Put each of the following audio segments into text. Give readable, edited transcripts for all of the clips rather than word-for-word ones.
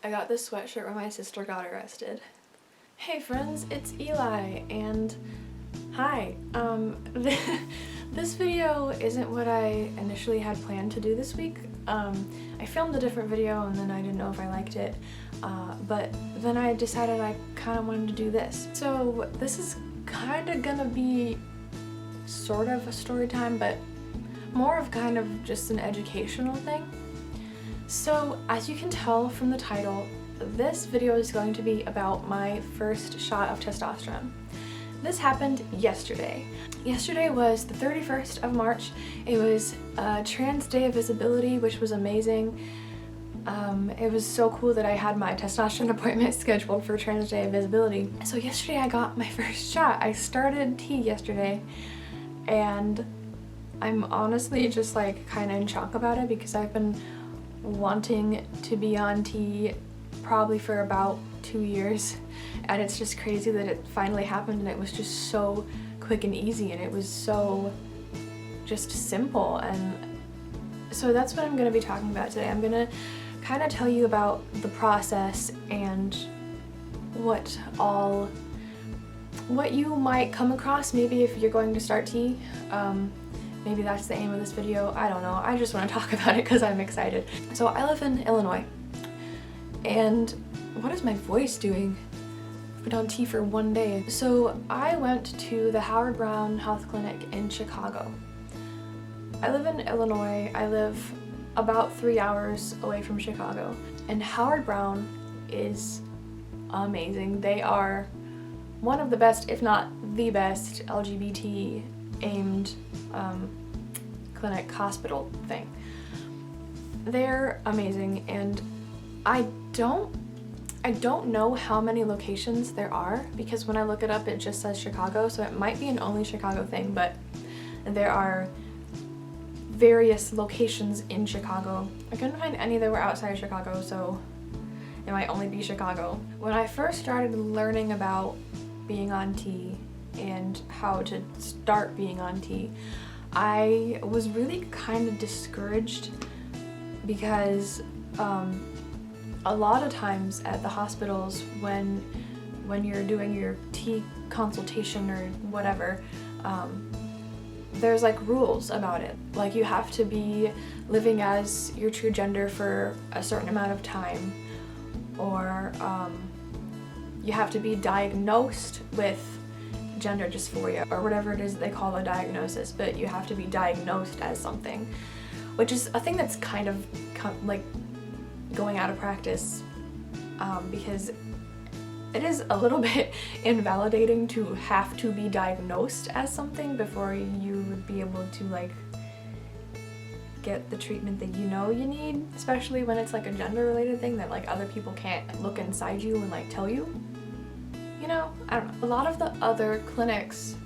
I got this sweatshirt when my sister got arrested. Hey friends, it's Eli, and hi. This video isn't what I initially had planned to do this week. I filmed a different video and then I didn't know if I liked it, but then I decided I kind of wanted to do this. So this is kind of gonna be sort of a story time, but more of kind of just an educational thing. So as you can tell from the title, this video is going to be about my first shot of testosterone. This happened yesterday. Yesterday was the 31st of March. It was Trans Day of Visibility, which was amazing. It was so cool that I had my testosterone appointment scheduled for Trans Day of Visibility. So yesterday I got my first shot. I started T yesterday, and I'm honestly just like kind of in shock about it because I've been wanting to be on T probably for about 2 years, and it's just crazy that it finally happened, and it was just so quick and easy, and it was so just simple. And so that's what I'm going to be talking about today. I'm going to kind of tell you about the process and what you might come across maybe if you're going to start T. Maybe that's the aim of this video, I don't know. I just want to talk about it because I'm excited. So I live in Illinois, and what is my voice doing? I've been on T for 1 day. So I went to the Howard Brown Health Clinic in Chicago. I live in Illinois. I live about 3 hours away from Chicago, and Howard Brown is amazing. They are one of the best, if not the best, LGBT aimed clinic hospital thing. They're amazing, and I don't know how many locations there are because when I look it up it just says Chicago, so it might be an only Chicago thing, but there are various locations in Chicago. I couldn't find any that were outside of Chicago, so it might only be Chicago. When I first started learning about being on T and how to start being on T, I was really kind of discouraged because a lot of times at the hospitals when you're doing your T consultation or whatever, there's like rules about it. Like you have to be living as your true gender for a certain amount of time, or you have to be diagnosed with gender dysphoria or whatever it is they call a diagnosis, but you have to be diagnosed as something, which is a thing that's kind of like going out of practice, because it is a little bit invalidating to have to be diagnosed as something before you would be able to like get the treatment that you know you need, especially when it's like a gender related thing that like other people can't look inside you and like tell you. You know, I don't know. A lot of the other clinics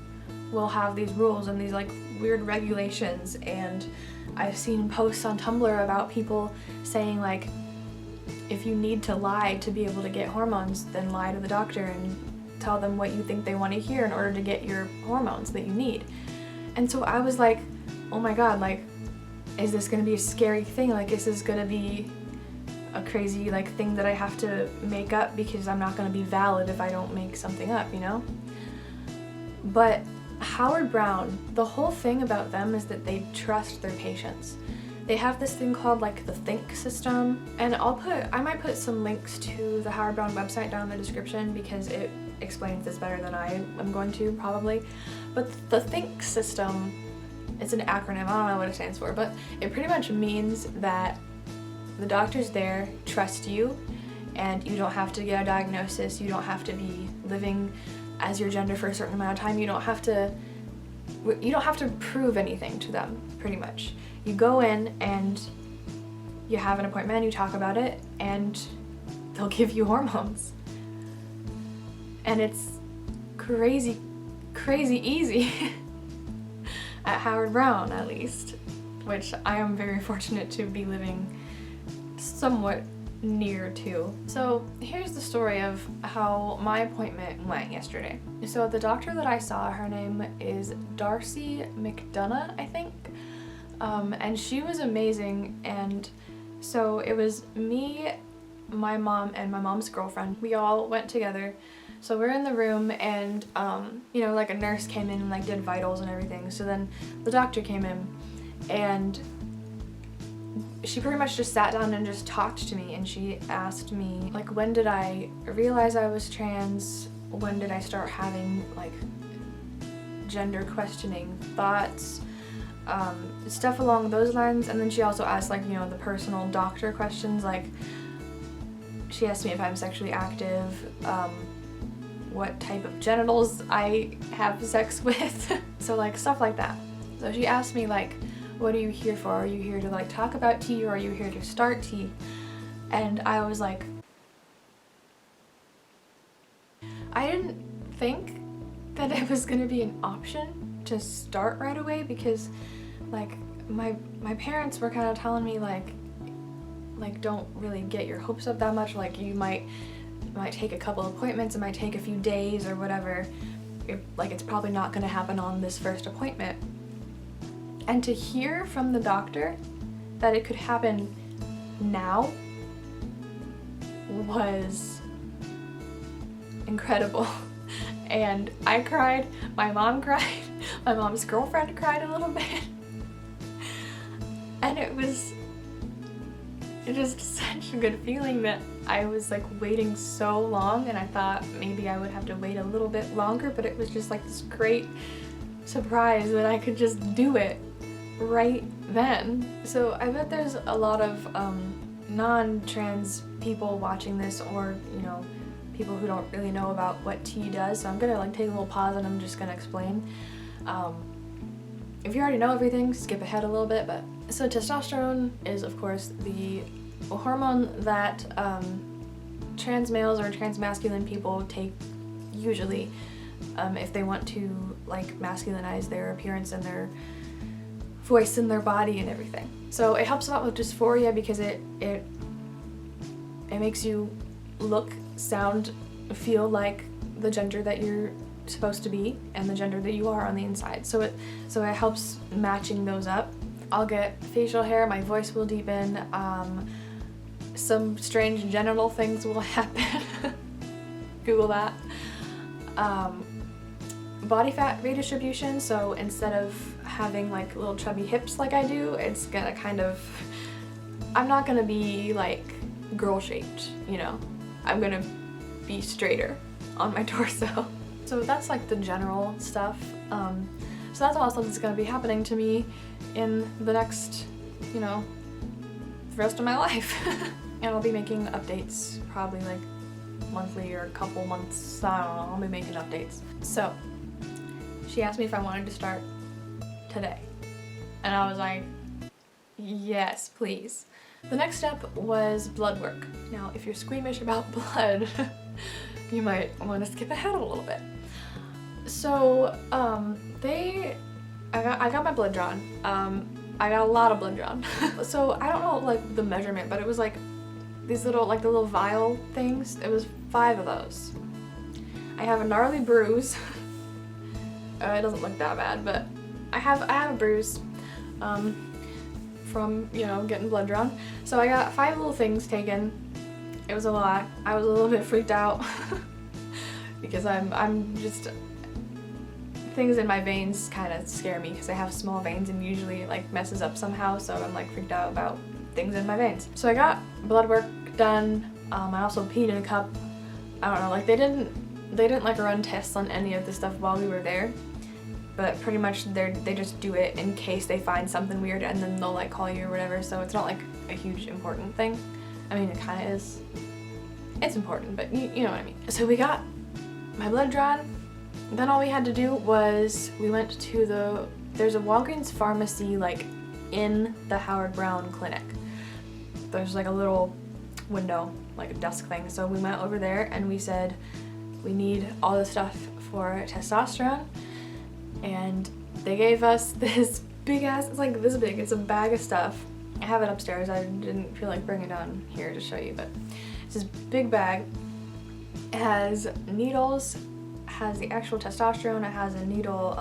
will have these rules and these like weird regulations, and I've seen posts on Tumblr about people saying like, if you need to lie to be able to get hormones, then lie to the doctor and tell them what you think they want to hear in order to get your hormones that you need. And so I was like, oh my god, like, is this gonna be a scary thing? Like, is this gonna be a crazy like thing that I have to make up because I'm not going to be valid if I don't make something up, you know? But Howard Brown, the whole thing about them is that they trust their patients. They have this thing called like the Think system, and I might put some links to the Howard Brown website down in the description because it explains this better than I am going to probably. But the Think system, it's an acronym, I don't know what it stands for, but it pretty much means that the doctors there trust you, and you don't have to get a diagnosis, you don't have to be living as your gender for a certain amount of time, you don't have to prove anything to them, pretty much. You go in and you have an appointment, you talk about it, and they'll give you hormones. And it's crazy, crazy easy at Howard Brown at least, which I am very fortunate to be living somewhat near to. So here's the story of how my appointment went yesterday. So the doctor that I saw, her name is Darcy McDonough, I think, and she was amazing. And so it was me my mom and my mom's girlfriend, we all went together. So we're in the room and, you know, like a nurse came in and like did vitals and everything. So then the doctor came in and she pretty much just sat down and just talked to me, and she asked me like, when did I realize I was trans? When did I start having like gender questioning thoughts? Stuff along those lines. And then she also asked like, you know, the personal doctor questions, like she asked me if I'm sexually active, what type of genitals I have sex with. So like stuff like that. So she asked me like, what are you here for? Are you here to like talk about tea, or are you here to start tea? And I was like, I didn't think that it was gonna be an option to start right away, because like my parents were kind of telling me like don't really get your hopes up that much, like you might take a couple appointments, it might take a few days or whatever, like it's probably not gonna happen on this first appointment. And to hear from the doctor that it could happen now was incredible. And I cried, my mom cried, my mom's girlfriend cried a little bit. And it was just such a good feeling that I was like waiting so long, and I thought maybe I would have to wait a little bit longer, but it was just like this great surprise that I could just do it right then. So I bet there's a lot of non-trans people watching this, or you know, people who don't really know about what tea does. So I'm gonna like take a little pause and I'm just gonna explain. If you already know everything, skip ahead a little bit. But so testosterone is of course the hormone that trans males or trans masculine people take usually if they want to like masculinize their appearance and their voice and their body and everything. So it helps a lot with dysphoria, because it makes you look, sound, feel like the gender that you're supposed to be and the gender that you are on the inside. So it helps matching those up. I'll get facial hair, my voice will deepen, some strange genital things will happen. Google that. Body fat redistribution, so instead of having like little chubby hips like I do, it's gonna kind of, I'm not gonna be like girl shaped, you know, I'm gonna be straighter on my torso. So that's like the general stuff. So that's all stuff that's gonna be happening to me in the next, you know, the rest of my life. And I'll be making updates probably like monthly or a couple months, I don't know, I'll be making updates. So she asked me if I wanted to start today. And I was like, yes, please. The next step was blood work. Now, if you're squeamish about blood, you might want to skip ahead a little bit. So, I got my blood drawn. I got a lot of blood drawn. So I don't know like the measurement, but it was like these little, like the little vial things. It was 5 of those. I have a gnarly bruise. It doesn't look that bad, but I have a bruise from, you know, getting blood drawn. So I got 5 little things taken. It was a lot. I was a little bit freaked out because I'm just, things in my veins kind of scare me because I have small veins and usually it like messes up somehow, so I'm like freaked out about things in my veins. So I got blood work done. I also peed in a cup. I don't know, like they didn't like run tests on any of the stuff while we were there, but pretty much they just do it in case they find something weird, and then they'll like call you or whatever, so it's not like a huge important thing. I mean, it kind of is. It's important, but you know what I mean. So we got my blood drawn. Then all we had to do was we went to there's a Walgreens pharmacy like in the Howard Brown clinic. There's like a little window, like a desk thing. So we went over there and we said, we need all the stuff for testosterone. And they gave us this big ass, it's like this big, it's a bag of stuff. I have it upstairs, I didn't feel like bringing it down here to show you, but it's this big bag. It has needles, has the actual testosterone, it has a needle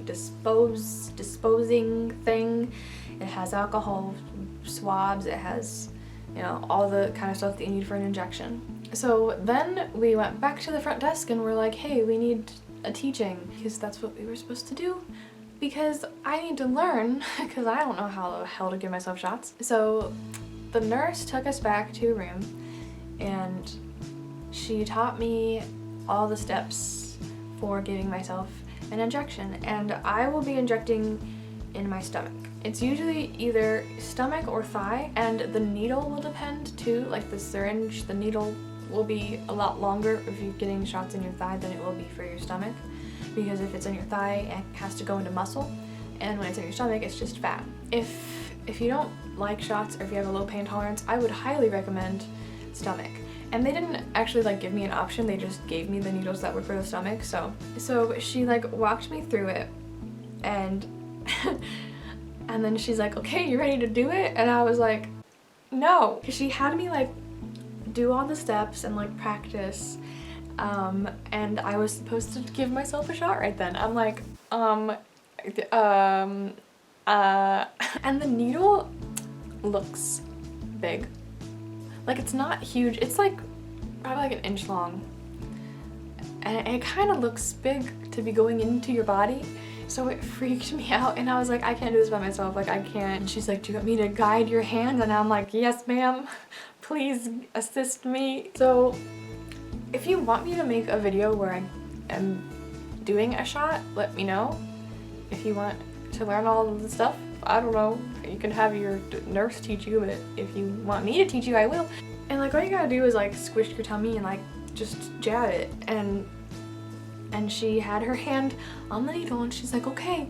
disposing thing, it has alcohol swabs, it has you know, all the kind of stuff that you need for an injection. So then we went back to the front desk and we're like, hey, we need a teaching, because that's what we were supposed to do, because I need to learn, because I don't know how the hell to give myself shots. So the nurse took us back to a room and she taught me all the steps for giving myself an injection, and I will be injecting in my stomach. It's usually either stomach or thigh, and the needle will depend too. Like the syringe, the needle will be a lot longer if you're getting shots in your thigh than it will be for your stomach, because if it's in your thigh, it has to go into muscle, and when it's in your stomach, it's just fat. If you don't like shots, or if you have a low pain tolerance, I would highly recommend stomach. And they didn't actually like give me an option, they just gave me the needles that were for the stomach. So she like walked me through it, and and then she's like, okay, you ready to do it? And I was like, no. She had me like do all the steps and like practice, and I was supposed to give myself a shot right then. I'm like, and the needle looks big. Like, it's not huge, it's like probably like an inch long, and it kind of looks big to be going into your body. So it freaked me out, and I was like, I can't do this by myself, like I can't. And she's like, do you want me to guide your hand? And I'm like, yes ma'am, please assist me. So if you want me to make a video where I am doing a shot, let me know. If you want to learn all of the stuff, I don't know, you can have your nurse teach you, but if you want me to teach you, I will. And like all you gotta do is like squish your tummy and like just jab it, and she had her hand on the needle and she's like, okay,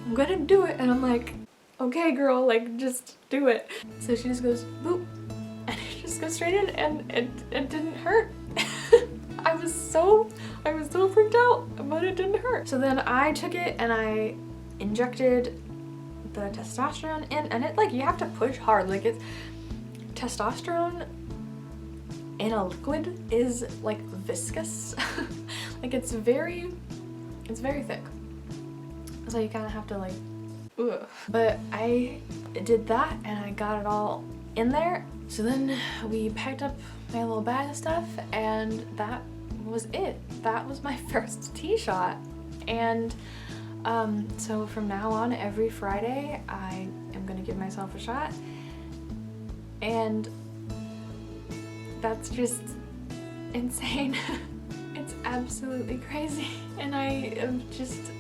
I'm gonna do it. And I'm like, okay girl, like just do it. So she just goes boop, and it just goes straight in, and it didn't hurt. I was so freaked out, but it didn't hurt. So then I took it and I injected the testosterone in, and it like, you have to push hard. Like, it's testosterone in a liquid is like viscous. Like it's very thick, so you kind of have to like, ugh. But I did that and I got it all in there. So then we packed up my little bag of stuff, and that was it. That was my first T shot. And so from now on, every Friday I am gonna give myself a shot, and that's just insane. It's absolutely crazy, and I am just,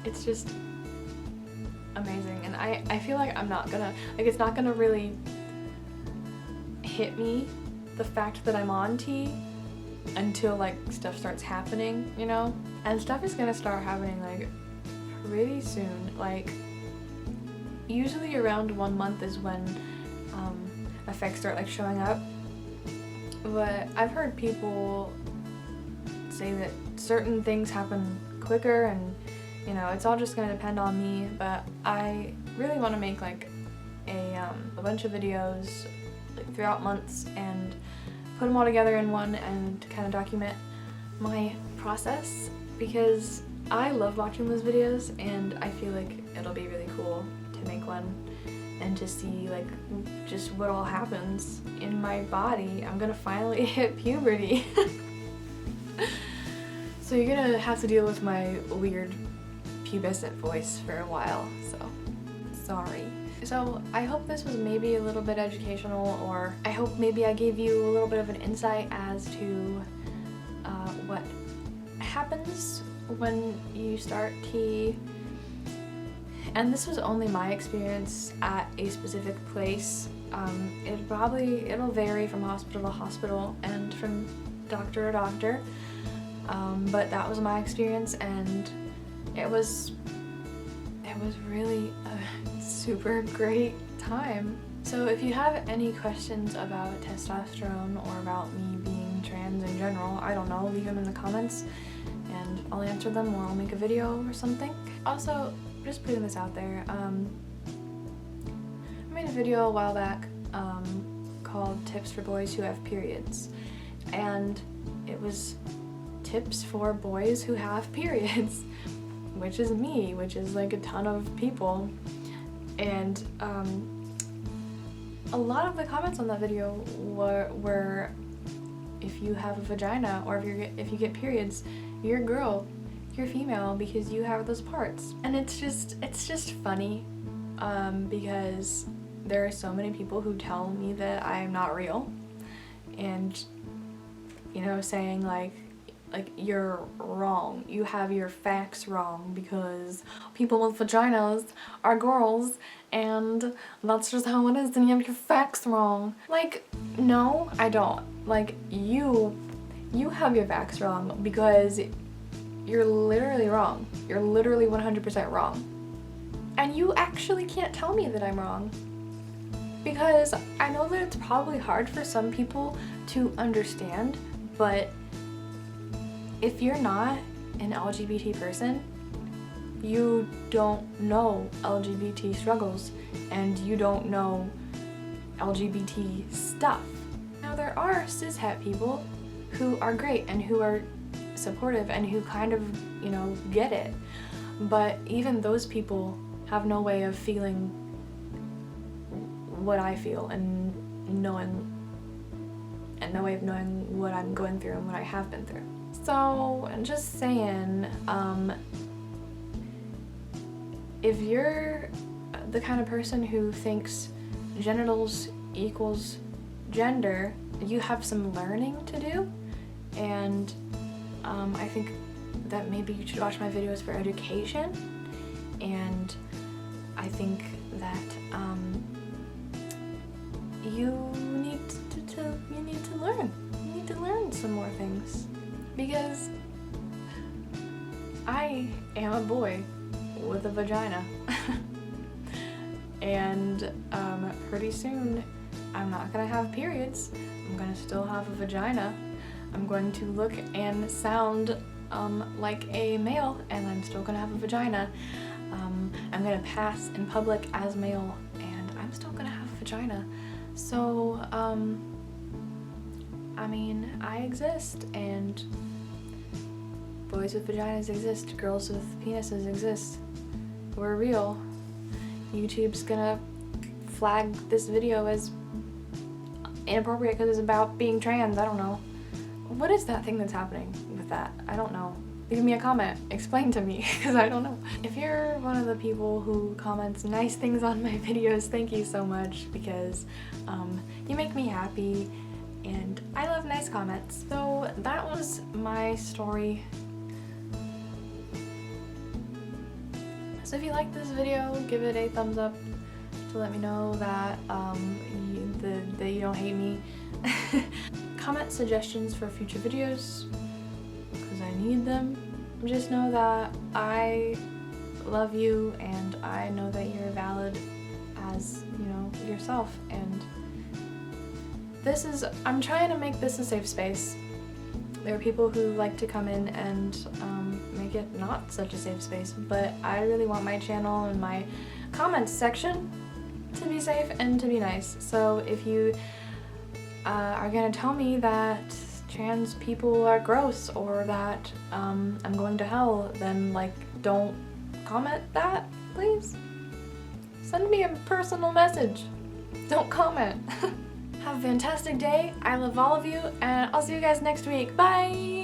it's just amazing. And I feel like I'm not gonna, like, it's not gonna really hit me, the fact that I'm on T, until like stuff starts happening, you know? And stuff is gonna start happening like pretty soon. Like usually around 1 month is when effects start like showing up. But I've heard people say that certain things happen quicker, and you know, it's all just gonna depend on me. But I really want to make like a bunch of videos like throughout months and put them all together in one and kind of document my process, because I love watching those videos, and I feel like it'll be really cool to make one and to see like just what all happens in my body. I'm gonna finally hit puberty. So you're gonna have to deal with my weird pubescent voice for a while, so sorry. So I hope this was maybe a little bit educational, or I hope maybe I gave you a little bit of an insight as to what happens when you start T. And this was only my experience at a specific place. It'll vary from hospital to hospital and from doctor to doctor, but that was my experience, and it was really a super great time. So if you have any questions about testosterone or about me being trans in general, I don't know, leave them in the comments and I'll answer them, or I'll make a video or something. Also, just putting this out there, I made a video a while back called Tips for Boys Who Have Periods, and it was tips for boys who have periods, which is me, which is like a ton of people. And a lot of the comments on that video were if you have a vagina or if you get periods, you're a girl, you're female because you have those parts. And it's just funny because there are so many people who tell me that I am not real, and you know, saying like you're wrong, you have your facts wrong because people with vaginas are girls and that's just how it is, and you have your facts wrong. Like, no, I don't. Like, you have your facts wrong because you're literally wrong. You're literally 100% wrong. And you actually can't tell me that I'm wrong, because I know that it's probably hard for some people to understand, but if you're not an LGBT person, you don't know LGBT struggles and you don't know LGBT stuff. Now, there are cishet people who are great and who are supportive and who kind of, you know, get it, but even those people have no way of feeling what I feel and no way of knowing what I'm going through and what I have been through. So, just saying, if you're the kind of person who thinks genitals equals gender, you have some learning to do, and I think that maybe you should watch my videos for education, and I think that you need to learn. You need to learn some more things, because I am a boy with a vagina. And pretty soon I'm not gonna have periods. I'm gonna still have a vagina. I'm going to look and sound like a male, and I'm still gonna have a vagina. I'm gonna pass in public as male, and I'm still gonna have a vagina. So, I mean, I exist, and boys with vaginas exist, girls with penises exist. We're real. YouTube's gonna flag this video as inappropriate because it's about being trans. I don't know. What is that thing that's happening with that? I don't know. Leave me a comment. Explain to me, because I don't know. If you're one of the people who comments nice things on my videos, thank you so much, because you make me happy and I love nice comments. So that was my story. So if you like this video, give it a thumbs up to let me know that that you don't hate me. Comment suggestions for future videos, because I need them. Just know that I love you, and I know that you're valid as, you know, yourself, and I'm trying to make this a safe space. There are people who like to come in and make it not such a safe space, but I really want my channel and my comments section to be safe and to be nice. So if you are gonna tell me that trans people are gross or that I'm going to hell, then like, don't comment that, please. Send me a personal message. Don't comment. Have a fantastic day. I love all of you, and I'll see you guys next week. Bye!